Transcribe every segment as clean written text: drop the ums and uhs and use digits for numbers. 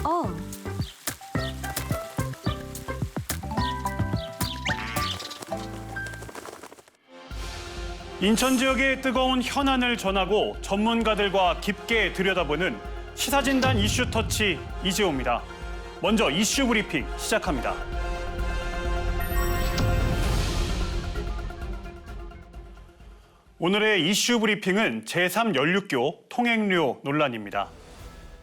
어. 인천 지역의 뜨거운 현안을 전하고 전문가들과 깊게 들여다보는 시사진단 이슈 터치 이재호입니다. 먼저 이슈 브리핑 시작합니다. 오늘의 이슈 브리핑은 제3연륙교 통행료 논란입니다.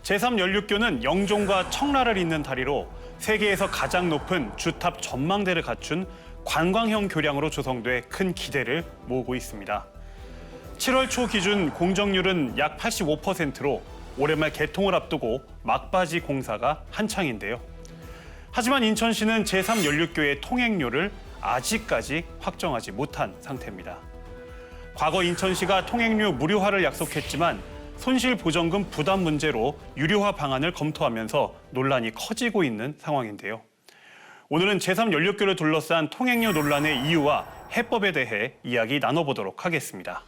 제3연륙교는 영종과 청라를 잇는 다리로 세계에서 가장 높은 주탑 전망대를 갖춘 관광형 교량으로 조성돼 큰 기대를 모으고 있습니다. 7월 초 기준 공정률은 약 85%로 올해 말 개통을 앞두고 막바지 공사가 한창인데요. 하지만 인천시는 제3연륙교의 통행료를 아직까지 확정하지 못한 상태입니다. 과거 인천시가 통행료 무료화를 약속했지만 손실보전금 부담 문제로 유료화 방안을 검토하면서 논란이 커지고 있는 상황인데요. 오늘은 제3연륙교를 둘러싼 통행료 논란의 이유와 해법에 대해 이야기 나눠보도록 하겠습니다.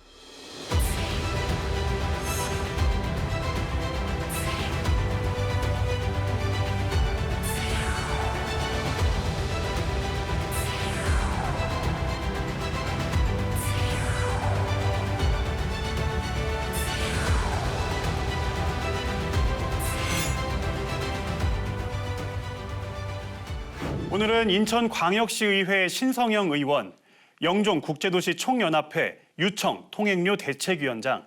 오늘은 인천광역시의회 신성영 의원, 영종국제도시 총연합회 유청 통행료 대책위원장,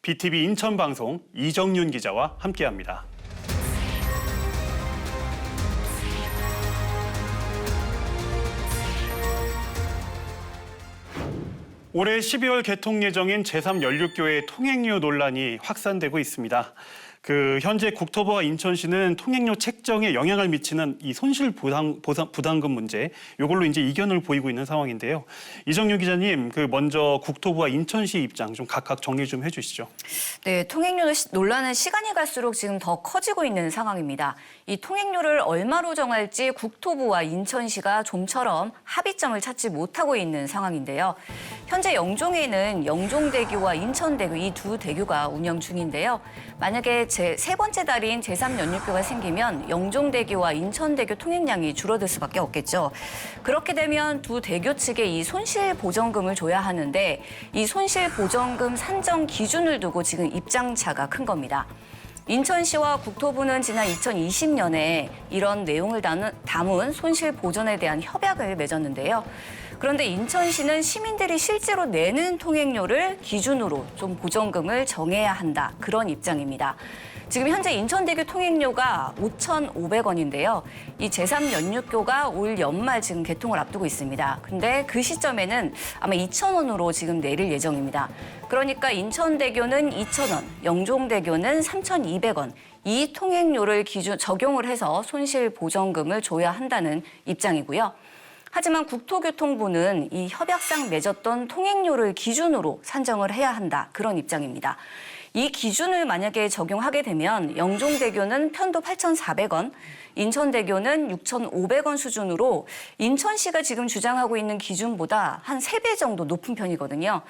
BTV 인천방송 이정윤 기자와 함께합니다. 올해 12월 개통 예정인 제3연륙교의 통행료 논란이 확산되고 있습니다. 현재 국토부와 인천시는 통행료 책정에 영향을 미치는 이 손실 부담금 문제, 이걸로 이제 이견을 보이고 있는 상황인데요. 이정유 기자님, 먼저 국토부와 인천시 입장 좀 각각 정리 좀 해주시죠. 네, 통행료 논란은 시간이 갈수록 지금 더 커지고 있는 상황입니다. 이 통행료를 얼마로 정할지 국토부와 인천시가 좀처럼 합의점을 찾지 못하고 있는 상황인데요. 현재 영종에는 영종대교와 인천대교 이 두 대교가 운영 중인데요. 만약에 세 번째 달인 제3연륙교가 생기면 영종대교와 인천대교 통행량이 줄어들 수밖에 없겠죠. 그렇게 되면 두 대교 측에 이 손실보전금을 줘야 하는데 이 손실보전금 산정 기준을 두고 지금 입장차가 큰 겁니다. 인천시와 국토부는 지난 2020년에 이런 내용을 담은 손실보전에 대한 협약을 맺었는데요. 그런데 인천시는 시민들이 실제로 내는 통행료를 기준으로 좀 보전금을 정해야 한다. 그런 입장입니다. 지금 현재 인천대교 통행료가 5,500원인데요. 이 제3연륙교가 올 연말 지금 개통을 앞두고 있습니다. 근데 그 시점에는 아마 2,000원으로 지금 내릴 예정입니다. 그러니까 인천대교는 2,000원, 영종대교는 3,200원. 이 통행료를 적용을 해서 손실보전금을 줘야 한다는 입장이고요. 하지만 국토교통부는 이 협약상 맺었던 통행료를 기준으로 산정을 해야 한다. 그런 입장입니다. 이 기준을 만약에 적용하게 되면 영종대교는 편도 8,400원, 인천대교는 6,500원 수준으로 인천시가 지금 주장하고 있는 기준보다 한 3배 정도 높은 편이거든요.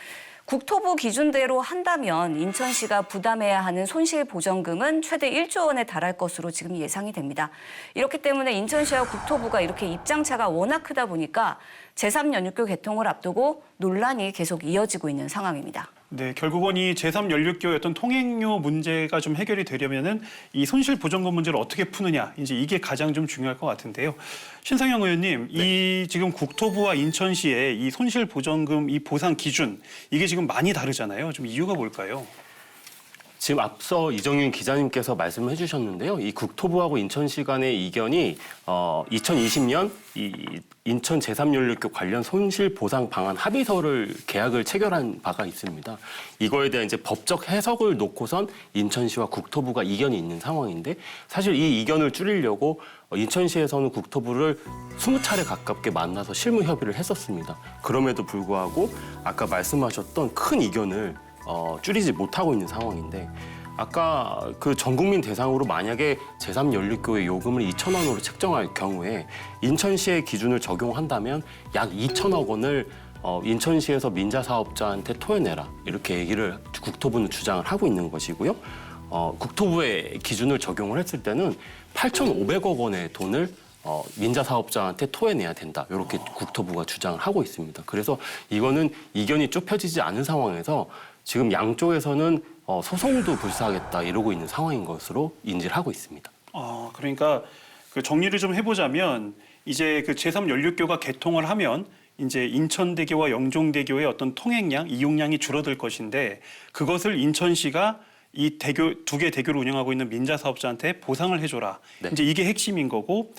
국토부 기준대로 한다면 인천시가 부담해야 하는 손실보전금은 최대 1조 원에 달할 것으로 지금 예상이 됩니다. 이렇기 때문에 인천시와 국토부가 이렇게 입장차가 워낙 크다 보니까 제3연륙교 개통을 앞두고 논란이 계속 이어지고 있는 상황입니다. 네, 결국은 이 제3연륙교의 어떤 통행료 문제가 좀 해결이 되려면은 이 손실보전금 문제를 어떻게 푸느냐, 이제 이게 가장 좀 중요할 것 같은데요. 신성영 의원님, 네. 이 지금 국토부와 인천시의 이 손실보전금 이 보상 기준, 이게 지금 많이 다르잖아요. 좀 이유가 뭘까요? 지금 앞서 이정윤 기자님께서 말씀해 주셨는데요. 이 국토부하고 인천시 간의 이견이 2020년 이 인천 제3연륙교 관련 손실보상 방안 합의서를 계약을 체결한 바가 있습니다. 이거에 대한 이제 법적 해석을 놓고선 인천시와 국토부가 이견이 있는 상황인데 사실 이 이견을 줄이려고 인천시에서는 국토부를 20차례 가깝게 만나서 실무 협의를 했었습니다. 그럼에도 불구하고 아까 말씀하셨던 큰 이견을 줄이지 못하고 있는 상황인데 아까 그 전 국민 대상으로 만약에 제3연륙교의 요금을 2,000원으로 책정할 경우에 인천시의 기준을 적용한다면 약 2,000억 원을 인천시에서 민자 사업자한테 토해내라 이렇게 얘기를 국토부는 주장을 하고 있는 것이고요. 국토부의 기준을 적용을 했을 때는 8,500억 원의 돈을 민자 사업자한테 토해내야 된다. 이렇게 국토부가 주장을 하고 있습니다. 그래서 이거는 이견이 좁혀지지 않은 상황에서 지금 양쪽에서는 소송도 불사하겠다 이러고 있는 상황인 것으로 인지를 하고 있습니다. 그러니까 그 정리를 좀 해보자면 이제 그 제3 연륙교가 개통을 하면 이제 인천대교와 영종대교의 어떤 통행량, 이용량이 줄어들 것인데 그것을 인천시가 이 대교 두 개 대교를 운영하고 있는 민자 사업자한테 보상을 해줘라. 네. 이제 이게 핵심인 거고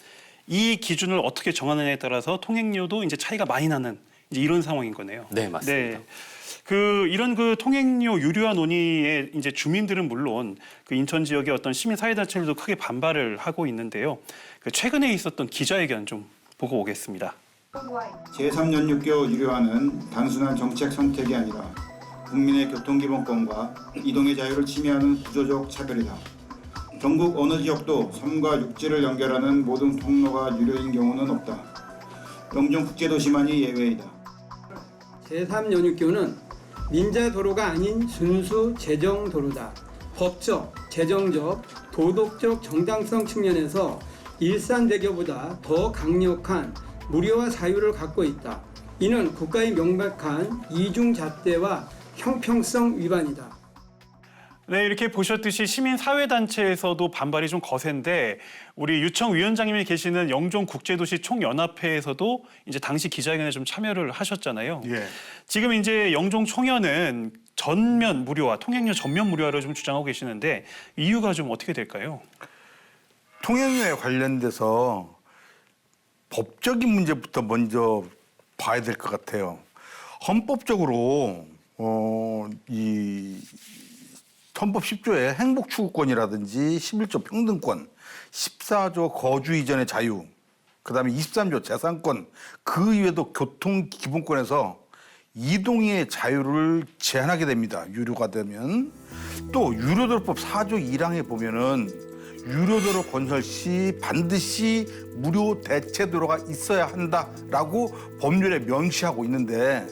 이 기준을 어떻게 정하느냐에 따라서 통행료도 이제 차이가 많이 나는 이제 이런 상황인 거네요. 네, 맞습니다. 이런 통행료 유료화 논의에 이제 주민들은 물론 그 인천 지역의 어떤 시민 사회단체들도 크게 반발을 하고 있는데요. 그 최근에 있었던 기자회견 좀 보고 오겠습니다. 제3연륙교 유료화는 단순한 정책 선택이 아니라 국민의 교통기본권과 이동의 자유를 침해하는 구조적 차별이다. 전국 어느 지역도 섬과 육지를 연결하는 모든 통로가 유료인 경우는 없다. 영종국제도시만이 예외이다. 제3연육교는 민자도로가 아닌 순수 재정도로다. 법적, 재정적, 도덕적 정당성 측면에서 일산대교보다 더 강력한 무료화 사유를 갖고 있다. 이는 국가의 명백한 이중잣대와 형평성 위반이다. 네, 이렇게 보셨듯이 시민사회단체에서도 반발이 좀 거센데 우리 유청 위원장님이 계시는 영종국제도시 총연합회에서도 이제 당시 기자회견에 좀 참여를 하셨잖아요. 예. 지금 이제 영종총연은 전면 무료화, 통행료 전면 무료화를 좀 주장하고 계시는데 이유가 좀 어떻게 될까요? 통행료에 관련돼서 법적인 문제부터 먼저 봐야 될 것 같아요. 헌법적으로 이 헌법 10조의 행복추구권이라든지 11조 평등권, 14조 거주 이전의 자유, 그다음에 23조 재산권, 그 이외에도 교통기본권에서 이동의 자유를 제한하게 됩니다. 유료가 되면. 또 유료도로법 4조 1항에 보면은 유료도로 건설 시 반드시 무료 대체도로가 있어야 한다라고 법률에 명시하고 있는데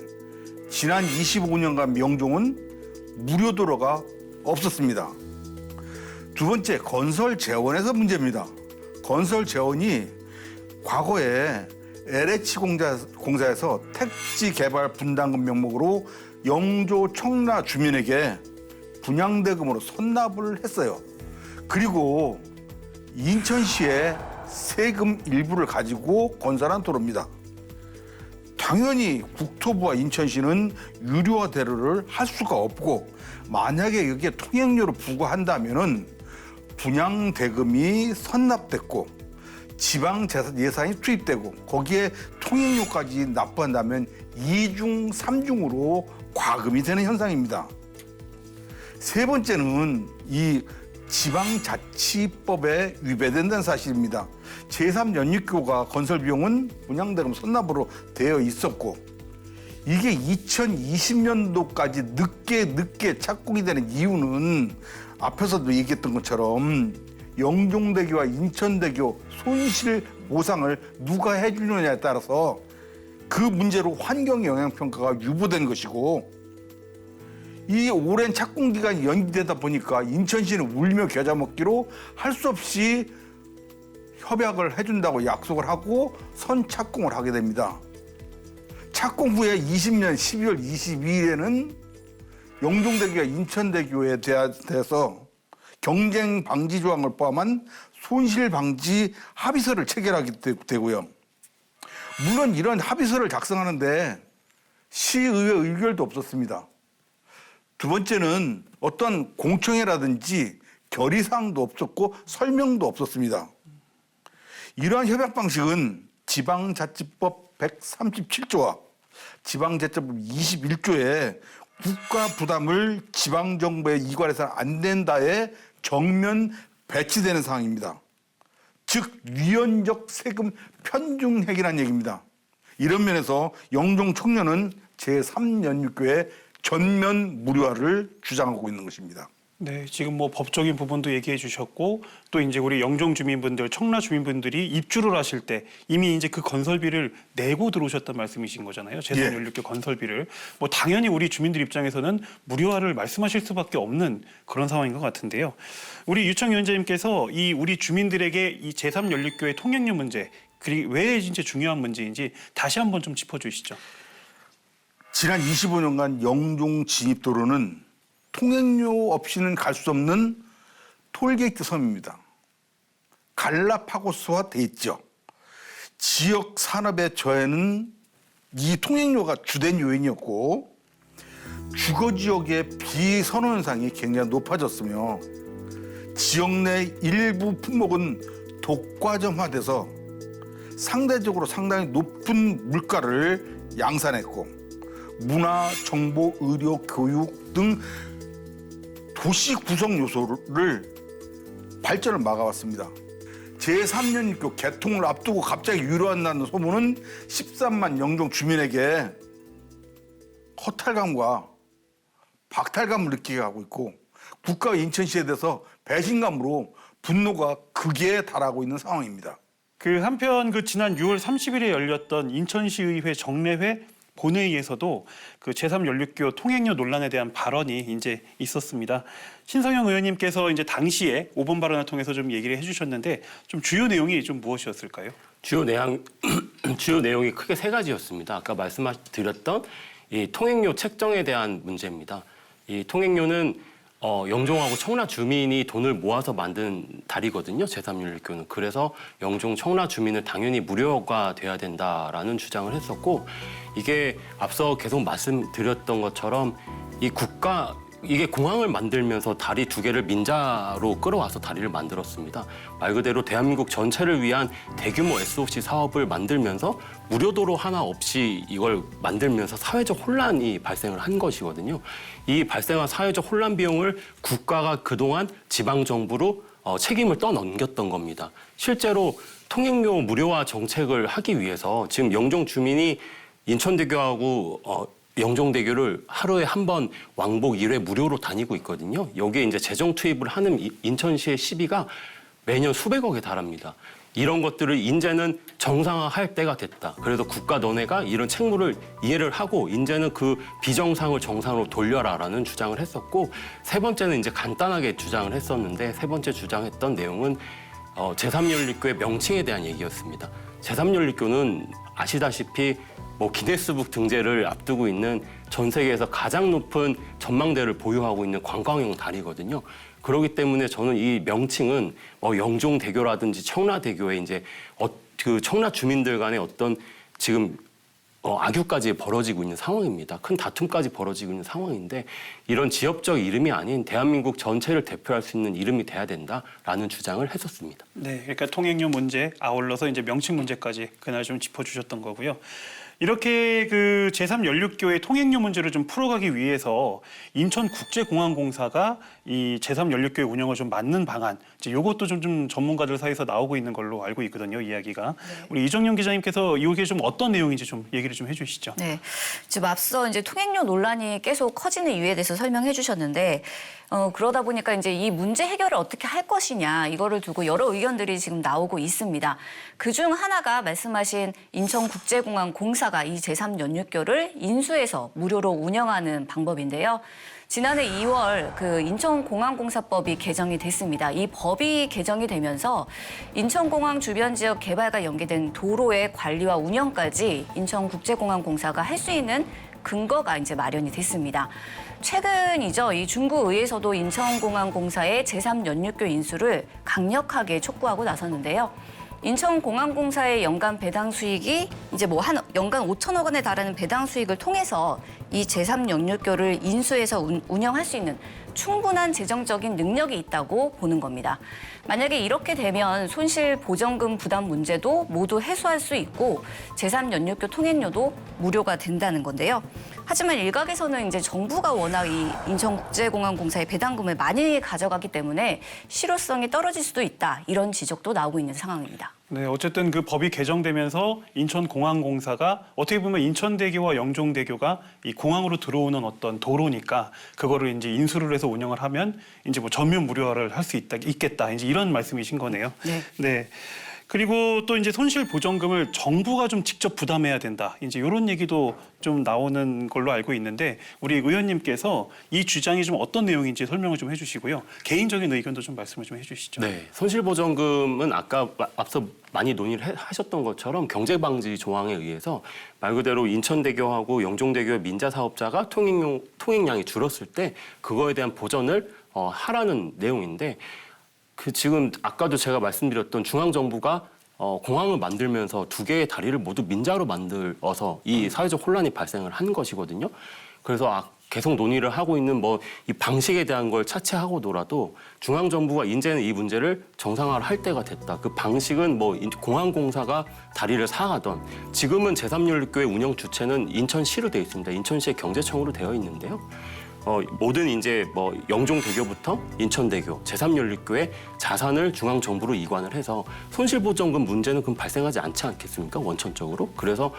지난 25년간 명종은 무료도로가 없었습니다. 두 번째, 건설 재원에서 문제입니다. 건설 재원이 과거에 LH 공사에서 택지 개발 분담금 명목으로 영조 청라 주민에게 분양대금으로 선납을 했어요. 그리고 인천시에 세금 일부를 가지고 건설한 도로입니다. 당연히 국토부와 인천시는 유료화 대로를 할 수가 없고 만약에 여기에 통행료를 부과한다면은 분양 대금이 선납됐고 지방 예산이 투입되고 거기에 통행료까지 납부한다면 2중, 3중으로 과금이 되는 현상입니다. 세 번째는 이 지방자치법에 위배된다는 사실입니다. 제3연립교가 건설 비용은 분양대금 선납으로 되어 있었고 이게 2020년도까지 늦게 착공이 되는 이유는 앞에서도 얘기했던 것처럼 영종대교와 인천대교 손실 보상을 누가 해주느냐에 따라서 그 문제로 환경영향평가가 유보된 것이고 이 오랜 착공 기간이 연기되다 보니까 인천시는 울며 겨자 먹기로 할 수 없이 협약을 해준다고 약속을 하고 선착공을 하게 됩니다. 착공 후에 20년 12월 22일에는 영종대교와 인천대교에 대해서 경쟁 방지 조항을 포함한 손실 방지 합의서를 체결하게 되고요. 물론 이런 합의서를 작성하는데 시의회 의결도 없었습니다. 두 번째는 어떤 공청회라든지 결의사항도 없었고 설명도 없었습니다. 이러한 협약 방식은 지방자치법 137조와 지방자치법 21조에 국가 부담을 지방정부에 이관해서는 안 된다에 정면 배치되는 상황입니다. 즉 위헌적 세금 편중행위라는 얘기입니다. 이런 면에서 영종총연은 제3연육교의 전면 무료화를 주장하고 있는 것입니다. 네, 지금 뭐 법적인 부분도 얘기해 주셨고 또 이제 우리 영종 주민분들, 청라 주민분들이 입주를 하실 때 이미 이제 그 건설비를 내고 들어오셨단 말씀이신 거잖아요. 제3 연륙교 건설비를. 뭐 당연히 우리 주민들 입장에서는 무료화를 말씀하실 수밖에 없는 그런 상황인 것 같은데요. 우리 유청 위원장님께서 이 우리 주민들에게 이 제3 연륙교의 통행료 문제, 그리고 왜 진짜 중요한 문제인지 다시 한번 좀 짚어주시죠. 지난 25년간 영종 진입도로는 통행료 없이는 갈 수 없는 톨게이트 섬입니다. 갈라파고스화 돼 있죠. 지역 산업의 저해는 이 통행료가 주된 요인이었고 주거 지역의 비선호 현상이 굉장히 높아졌으며 지역 내 일부 품목은 독과점화돼서 상대적으로 상당히 높은 물가를 양산했고 문화, 정보, 의료, 교육 등 도시 구성 요소를 발전을 막아왔습니다. 제3연립교 개통을 앞두고 갑자기 유료한다는 소문은 13만 영종 주민에게 허탈감과 박탈감을 느끼게 하고 있고 국가와 인천시에 대해서 배신감으로 분노가 극에 달하고 있는 상황입니다. 그 한편 그 지난 6월 30일에 열렸던 인천시의회 정례회 본회의에서도 그 제3 연륙교 통행료 논란에 대한 발언이 이제 있었습니다. 신성영 의원님께서 이제 당시에 5분 발언을 통해서 좀 얘기를 해주셨는데 좀 주요 내용이 좀 무엇이었을까요? 주요 내용이 크게 세 가지였습니다. 아까 말씀드렸던 이 통행료 책정에 대한 문제입니다. 이 통행료는 영종하고 청라 주민이 돈을 모아서 만든 다리거든요. 제3연립교는. 그래서 영종 청라 주민은 당연히 무료가 돼야 된다라는 주장을 했었고 이게 앞서 계속 말씀드렸던 것처럼 이게 공항을 만들면서 다리 두 개를 민자로 끌어와서 다리를 만들었습니다. 말 그대로 대한민국 전체를 위한 대규모 SOC 사업을 만들면서 무료도로 하나 없이 이걸 만들면서 사회적 혼란이 발생을 한 것이거든요. 이 발생한 사회적 혼란 비용을 국가가 그동안 지방정부로 책임을 떠넘겼던 겁니다. 실제로 통행료 무료화 정책을 하기 위해서 지금 영종 주민이 인천대교하고 영종대교를 하루에 한 번 왕복 1회 무료로 다니고 있거든요. 여기에 이제 재정 투입을 하는 인천시의 시비가 매년 수백억에 달합니다. 이런 것들을 이제는 정상화할 때가 됐다. 그래서 국가 너네가 이런 책무를 이해를 하고 이제는 그 비정상을 정상으로 돌려라라는 주장을 했었고 세 번째는 이제 간단하게 주장을 했었는데 세 번째 주장했던 내용은 제3연립교의 명칭에 대한 얘기였습니다. 제3연립교는 아시다시피 뭐 기네스북 등재를 앞두고 있는 전 세계에서 가장 높은 전망대를 보유하고 있는 관광용 다리거든요. 그렇기 때문에 저는 이 명칭은 영종대교라든지 청라대교에 이제 그 청라 주민들 간의 어떤 지금 악유까지 벌어지고 있는 상황입니다. 큰 다툼까지 벌어지고 있는 상황인데 이런 지역적 이름이 아닌 대한민국 전체를 대표할 수 있는 이름이 돼야 된다라는 주장을 했었습니다. 네, 그러니까 통행료 문제 아울러서 이제 명칭 문제까지 그날 좀 짚어주셨던 거고요. 이렇게 그 제3 연륙교의 통행료 문제를 좀 풀어가기 위해서 인천국제공항공사가 이 제3 연륙교의 운영을 좀 맡는 방안, 이제 이것도 좀 전문가들 사이에서 나오고 있는 걸로 알고 있거든요, 이야기가. 네. 우리 이정용 기자님께서 이게 좀 어떤 내용인지 좀 얘기를 좀 해주시죠. 네, 지금 앞서 이제 통행료 논란이 계속 커지는 이유에 대해서 설명해 주셨는데 그러다 보니까 이제 이 문제 해결을 어떻게 할 것이냐 이거를 두고 여러 의견들이 지금 나오고 있습니다. 그중 하나가 말씀하신 인천국제공항공사가 이 제3 연륙교를 인수해서 무료로 운영하는 방법인데요. 지난해 2월 그 인천공항공사법이 개정이 됐습니다. 이 법이 개정이 되면서 인천공항 주변 지역 개발과 연계된 도로의 관리와 운영까지 인천국제공항공사가 할 수 있는 근거가 이제 마련이 됐습니다. 최근이죠. 이 중구의회에서도 인천공항공사의 제3 연륙교 인수를 강력하게 촉구하고 나섰는데요. 인천공항공사의 연간 배당 수익이 이제 뭐 한 연간 5천억 원에 달하는 배당 수익을 통해서 이 제3 연륙교를 인수해서 운영할 수 있는 충분한 재정적인 능력이 있다고 보는 겁니다. 만약에 이렇게 되면 손실 보전금 부담 문제도 모두 해소할 수 있고 제3 연륙교 통행료도 무료가 된다는 건데요. 하지만 일각에서는 이제 정부가 워낙 이 인천국제공항공사의 배당금을 많이 가져가기 때문에 실효성이 떨어질 수도 있다. 이런 지적도 나오고 있는 상황입니다. 네, 어쨌든 그 법이 개정되면서 인천공항공사가 어떻게 보면 인천대교와 영종대교가 이 공항으로 들어오는 어떤 도로니까 그거를 이제 인수를 해서 운영을 하면 이제 뭐 전면 무료화를 할 수 있겠다. 이제 이런 말씀이신 거네요. 네. 네. 그리고 또 이제 손실 보전금을 정부가 좀 직접 부담해야 된다. 이제 이런 얘기도 좀 나오는 걸로 알고 있는데 우리 의원님께서 이 주장이 좀 어떤 내용인지 설명을 좀 해주시고요. 개인적인 의견도 좀 말씀을 좀 해주시죠. 네, 손실보전금은 아까 앞서 많이 논의를 하셨던 것처럼 경제방지 조항에 의해서 말 그대로 인천대교하고 영종대교의 민자 사업자가 통행량이 줄었을 때 그거에 대한 보전을 하라는 내용인데 그 지금 아까도 제가 말씀드렸던 중앙정부가 공항을 만들면서 두 개의 다리를 모두 민자로 만들어서 이 사회적 혼란이 발생을 한 것이거든요. 그래서 계속 논의를 하고 있는 뭐 이 방식에 대한 걸 차치하고더라도 중앙정부가 이제는 이 문제를 정상화를 할 때가 됐다. 그 방식은 뭐 공항공사가 다리를 사하던 지금은 제3연립교의 운영 주체는 인천시로 되어 있습니다. 인천시의 경제청으로 되어 있는데요. 모든 이제 뭐 영종대교부터 인천대교, 제3연립교의 자산을 중앙정부로 이관을 해서 손실보전금 문제는 그럼 발생하지 않지 않겠습니까? 원천적으로. 그래서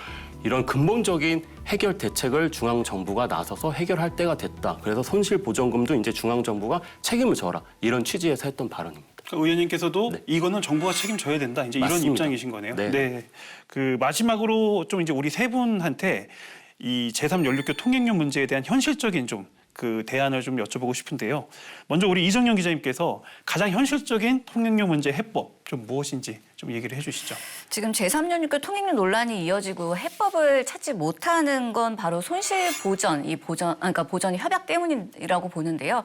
이런 근본적인 해결 대책을 중앙정부가 나서서 해결할 때가 됐다. 그래서 손실보전금도 이제 중앙정부가 책임을 져라. 이런 취지에서 했던 발언입니다. 의원님께서도 네. 이거는 정부가 책임져야 된다. 이제 이런 맞습니다. 입장이신 거네요. 네. 그 마지막으로 좀 이제 우리 세 분한테 이 제3연립교 통행료 문제에 대한 현실적인 좀 그 대안을 좀 여쭤보고 싶은데요. 먼저 우리 이정현 기자님께서 가장 현실적인 통행료 문제 해법 좀 무엇인지 좀 얘기를 해주시죠. 지금 제3연립교 통행료 논란이 이어지고 해법을 찾지 못하는 건 바로 손실 보전, 그러니까 보전 협약 때문이라고 보는데요.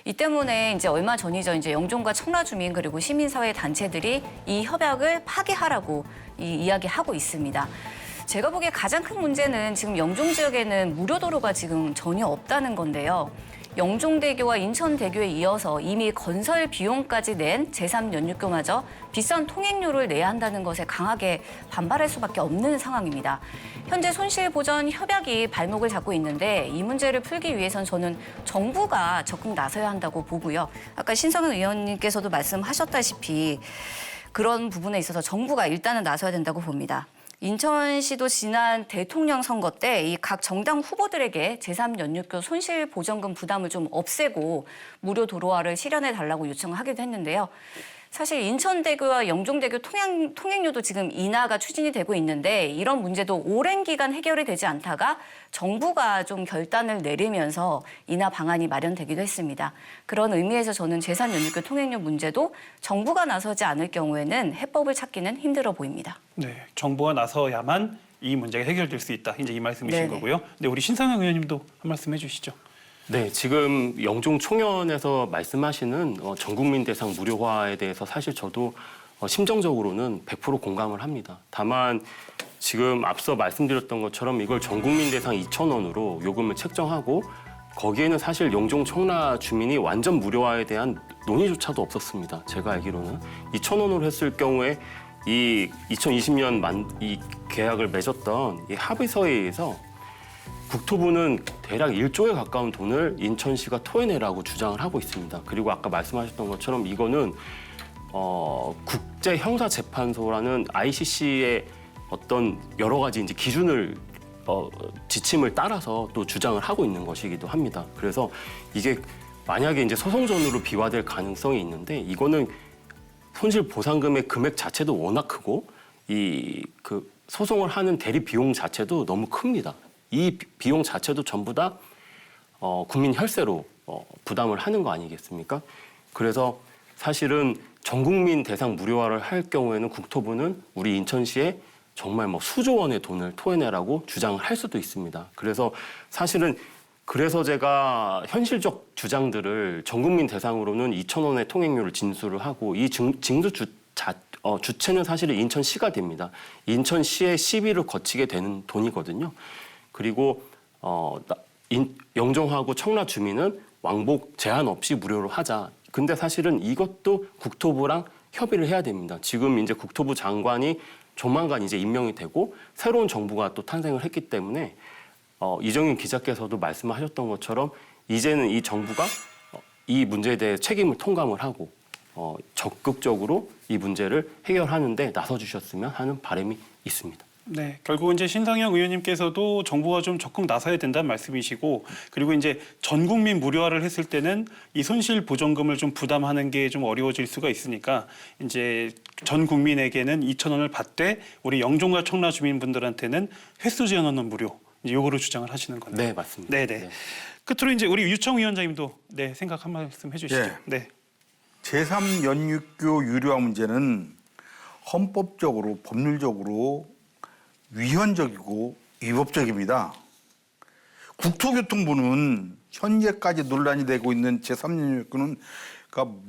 이 때문에 이제 얼마 전이죠. 이제 영종과 청라 주민 그리고 시민사회 단체들이 이 협약을 파기하라고 이야기하고 있습니다. 제가 보기에 가장 큰 문제는 지금 영종 지역에는 무료도로가 지금 전혀 없다는 건데요. 영종대교와 인천대교에 이어서 이미 건설 비용까지 낸 제3연립교마저 비싼 통행료를 내야 한다는 것에 강하게 반발할 수밖에 없는 상황입니다. 현재 손실보전 협약이 발목을 잡고 있는데 이 문제를 풀기 위해선 저는 정부가 적극 나서야 한다고 보고요. 아까 신성현 의원님께서도 말씀하셨다시피 그런 부분에 있어서 정부가 일단은 나서야 된다고 봅니다. 인천시도 지난 대통령 선거 때 이 각 정당 후보들에게 제3연립교 손실보전금 부담을 좀 없애고 무료 도로화를 실현해 달라고 요청을 하기도 했는데요. 사실 인천대교와 영종대교 통행료도 지금 인하가 추진이 되고 있는데 이런 문제도 오랜 기간 해결이 되지 않다가 정부가 좀 결단을 내리면서 인하 방안이 마련되기도 했습니다. 그런 의미에서 저는 제3연립교 통행료 문제도 정부가 나서지 않을 경우에는 해법을 찾기는 힘들어 보입니다. 네, 정부가 나서야만 이 문제가 해결될 수 있다. 이제 이 말씀이신 네네. 거고요. 네, 우리 신상현 의원님도 한 말씀 해주시죠. 네, 지금 영종 총연에서 말씀하시는 전국민 대상 무료화에 대해서 사실 저도 심정적으로는 100% 공감을 합니다. 다만 지금 앞서 말씀드렸던 것처럼 이걸 전국민 대상 2,000원으로 요금을 책정하고 거기에는 사실 영종 청라 주민이 완전 무료화에 대한 논의조차도 없었습니다. 제가 알기로는 2,000원으로 했을 경우에 이 2020년 이 계약을 맺었던 이 합의서에 의해서 국토부는 대략 1조에 가까운 돈을 인천시가 토해내라고 주장을 하고 있습니다. 그리고 아까 말씀하셨던 것처럼 이거는 국제형사재판소라는 ICC의 어떤 여러 가지 이제 기준을 지침을 따라서 또 주장을 하고 있는 것이기도 합니다. 그래서 이게 만약에 이제 소송전으로 비화될 가능성이 있는데 이거는 손실 보상금의 금액 자체도 워낙 크고 그 소송을 하는 대리 비용 자체도 너무 큽니다. 이 비용 자체도 전부 다 국민 혈세로 부담을 하는 거 아니겠습니까? 그래서 사실은 전 국민 대상 무료화를 할 경우에는 국토부는 우리 인천시에 정말 뭐 수조 원의 돈을 토해내라고 주장을 할 수도 있습니다. 그래서 사실은 그래서 제가 현실적 주장들을 전 국민 대상으로는 2,000원의 통행료를 진수를 하고 이 징수 주체는 사실은 인천시가 됩니다. 인천시의 시비를 거치게 되는 돈이거든요. 그리고 영종하고 청라 주민은 왕복 제한 없이 무료로 하자. 근데 사실은 이것도 국토부랑 협의를 해야 됩니다. 지금 이제 국토부 장관이 조만간 이제 임명이 되고 새로운 정부가 또 탄생을 했기 때문에 이정윤 기자께서도 말씀하셨던 것처럼 이제는 이 정부가 이 문제에 대해 책임을 통감을 하고 적극적으로 이 문제를 해결하는데 나서주셨으면 하는 바람이 있습니다. 네, 결국은 이제 신성영 의원님께서도 정부가 좀 적극 나서야 된다는 말씀이시고, 그리고 이제 전 국민 무료화를 했을 때는 이 손실 보전금을 좀 부담하는 게 좀 어려워질 수가 있으니까 이제 전 국민에게는 2,000원을 받되 우리 영종과 청라 주민분들한테는 횟수 제한 없는 무료, 이제 요거를 주장을 하시는 거네요. 네, 맞습니다. 네네. 네. 끝으로 이제 우리 유청 위원장님도 네, 생각 한 말씀 해주시죠. 예. 네. 제3연육교 유료화 문제는 헌법적으로 법률적으로 위헌적이고 위법적입니다. 국토교통부는 현재까지 논란이 되고 있는 제3연육교는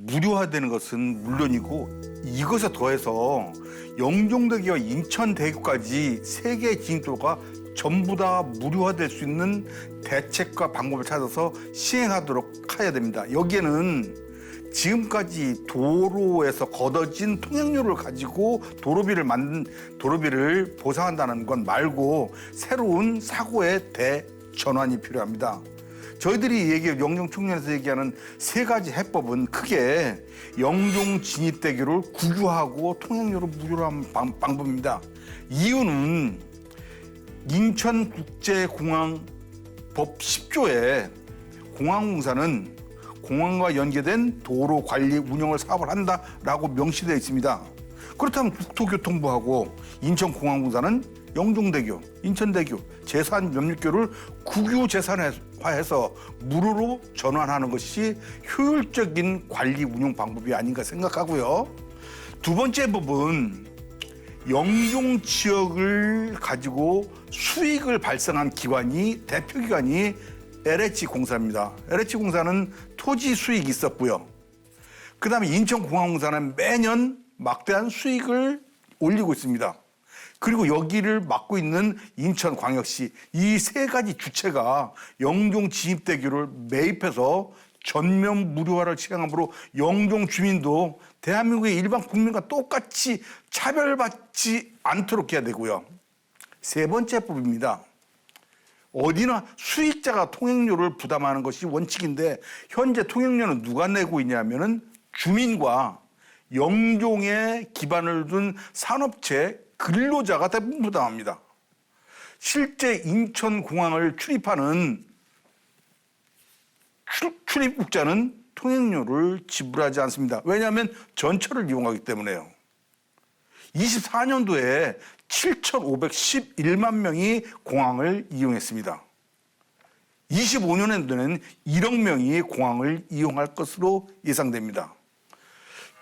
무료화되는 것은 물론이고 이것에 더해서 영종대교와 인천대교까지 세 개의 진입도로가 전부 다 무료화될 수 있는 대책과 방법을 찾아서 시행하도록 해야 됩니다. 여기에는 지금까지 도로에서 걷어진 통행료를 가지고 도로비를 보상한다는 건 말고 새로운 사고의 대전환이 필요합니다. 저희들이 영종 청년에서 얘기하는 세 가지 해법은 크게 영종 진입대교를 국유하고 통행료를 무료로 하는 방법입니다. 이유는 인천국제공항법 10조에 공항공사는 공항과 연계된 도로 관리 운영을 사업을 한다라고 명시되어 있습니다. 그렇다면 국토교통부하고 인천공항공사는 영종대교, 인천대교, 제3연육교를 국유재산화해서 무료로 전환하는 것이 효율적인 관리 운영 방법이 아닌가 생각하고요. 두 번째 부분, 영종 지역을 가지고 수익을 발생한 대표 기관이 LH공사입니다. LH공사는 토지 수익이 있었고요. 그다음에 인천공항공사는 매년 막대한 수익을 올리고 있습니다. 그리고 여기를 맡고 있는 인천광역시, 이 세 가지 주체가 영종 진입대교를 매입해서 전면 무료화를 시행함으로 영종 주민도 대한민국의 일반 국민과 똑같이 차별받지 않도록 해야 되고요. 세 번째 법입니다. 어디나 수익자가 통행료를 부담하는 것이 원칙인데 현재 통행료는 누가 내고 있냐면은 주민과 영종에 기반을 둔 산업체 근로자가 대부분 부담합니다. 실제 인천공항을 출입하는 출입국자는 통행료를 지불하지 않습니다. 왜냐하면 전철을 이용하기 때문에요. 24년도에 7,511만 명이 공항을 이용했습니다. 25년에는 1억 명이 공항을 이용할 것으로 예상됩니다.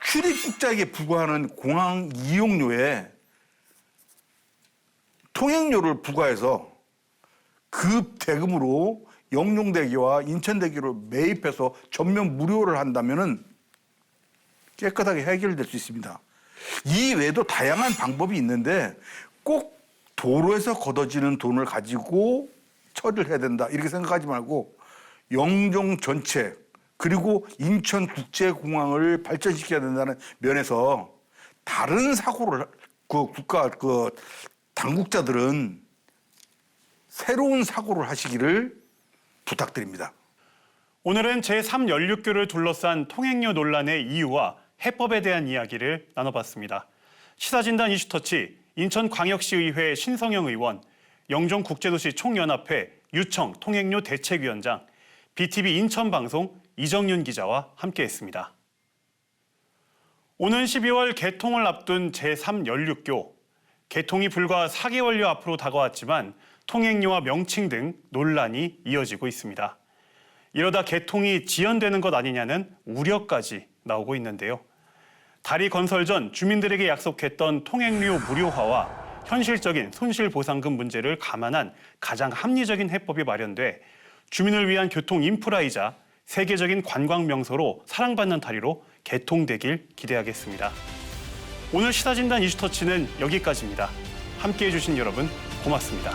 출입국자에게 부과하는 공항 이용료에 통행료를 부과해서 그 대금으로 영종대교와 인천대교를 매입해서 전면 무료를 한다면 깨끗하게 해결될 수 있습니다. 이 외에도 다양한 방법이 있는데 꼭 도로에서 걷어지는 돈을 가지고 처리를 해야 된다 이렇게 생각하지 말고 영종 전체 그리고 인천국제공항을 발전시켜야 된다는 면에서 다른 사고를 국가 당국자들은 새로운 사고를 하시기를 부탁드립니다. 오늘은 제3연육교를 둘러싼 통행료 논란의 이유와 해법에 대한 이야기를 나눠봤습니다. 시사진단 이슈터치 인천광역시의회 신성영 의원, 영종국제도시 총연합회 유청 통행료 대책위원장, BTV 인천방송 이정윤 기자와 함께했습니다. 오는 12월 개통을 앞둔 제3연육교. 개통이 불과 4개월여 앞으로 다가왔지만 통행료와 명칭 등 논란이 이어지고 있습니다. 이러다 개통이 지연되는 것 아니냐는 우려까지 나오고 있는데요. 다리 건설 전 주민들에게 약속했던 통행료 무료화와 현실적인 손실보상금 문제를 감안한 가장 합리적인 해법이 마련돼 주민을 위한 교통 인프라이자 세계적인 관광 명소로 사랑받는 다리로 개통되길 기대하겠습니다. 오늘 시사진단 이슈터치는 여기까지입니다. 함께해 주신 여러분 고맙습니다.